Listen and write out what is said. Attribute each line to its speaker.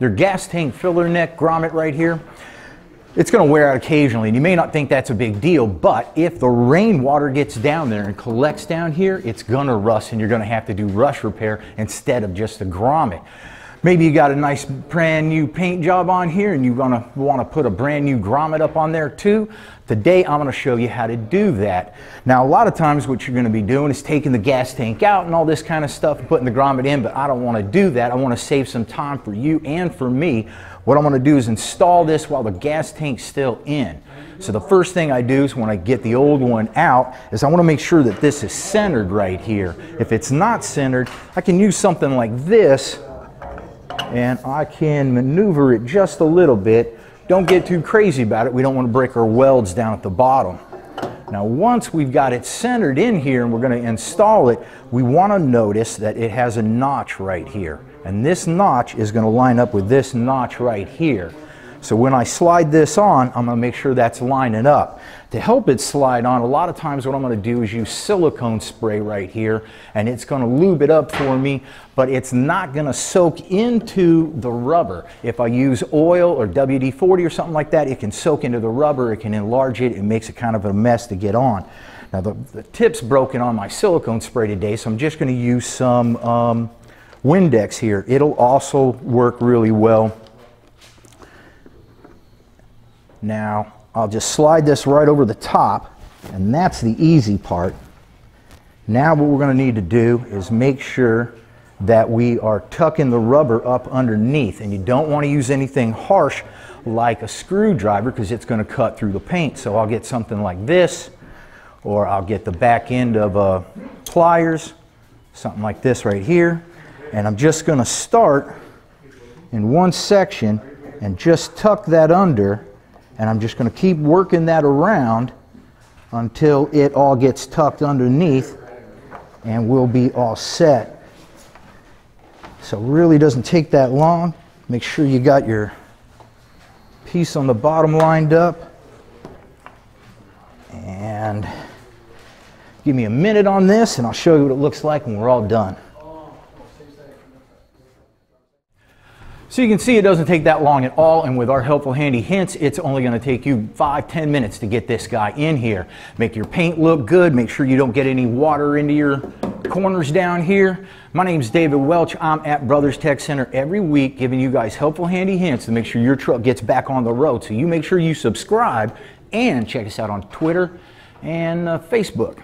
Speaker 1: Their gas tank filler neck grommet right here, it's going to wear out occasionally, and you may not think that's a big deal, but if the rainwater gets down there and collects down here, it's going to rust, and you're going to have to do rush repair instead of just a grommet. Maybe you got a nice brand new paint job on here and you're going to want to put a brand new grommet up on there too. Today I'm going to show you how to do that. Now a lot of times what you're going to be doing is taking the gas tank out and all this kind of stuff and putting the grommet in, but I don't want to do that. I want to save some time for you and for me. What I'm going to do is install this while the gas tank's still in. So the first thing I do is when I get the old one out is I want to make sure that this is centered right here. If it's not centered, I can use something like this and I can maneuver it just a little bit. Don't get too crazy about it. We don't want to break our welds down at the bottom. Now once we've got it centered in here and we're going to install it, we want to notice that it has a notch right here. And this notch is going to line up with this notch right here. So when I slide this on, I'm going to make sure that's lining up. To help it slide on, a lot of times what I'm going to do is use silicone spray right here, and it's going to lube it up for me, but it's not going to soak into the rubber. If I use oil or WD-40 or something like that, it can soak into the rubber, it can enlarge it, it makes it kind of a mess to get on. Now the tip's broken on my silicone spray today, so I'm just going to use some Windex here. It'll also work really well. Now I'll just slide this right over the top, and that's the easy part. Now what we're going to need to do is make sure that we are tucking the rubber up underneath, and you don't want to use anything harsh like a screwdriver because it's going to cut through the paint. So I'll get something like this, or I'll get the back end of pliers, something like this right here, and I'm just going to start in one section and just tuck that under. And I'm just going to keep working that around until it all gets tucked underneath and we'll be all set. So it really doesn't take that long. Make sure you got your piece on the bottom lined up. And give me a minute on this and I'll show you what it looks like when we're all done. So you can see it doesn't take that long at all, and with our helpful handy hints, it's only going to take you 5-10 minutes to get this guy in here. Make your paint look good, make sure you don't get any water into your corners down here. My name's David Welch. I'm at Brothers Tech Center every week giving you guys helpful handy hints to make sure your truck gets back on the road. So you make sure you subscribe and check us out on Twitter and Facebook.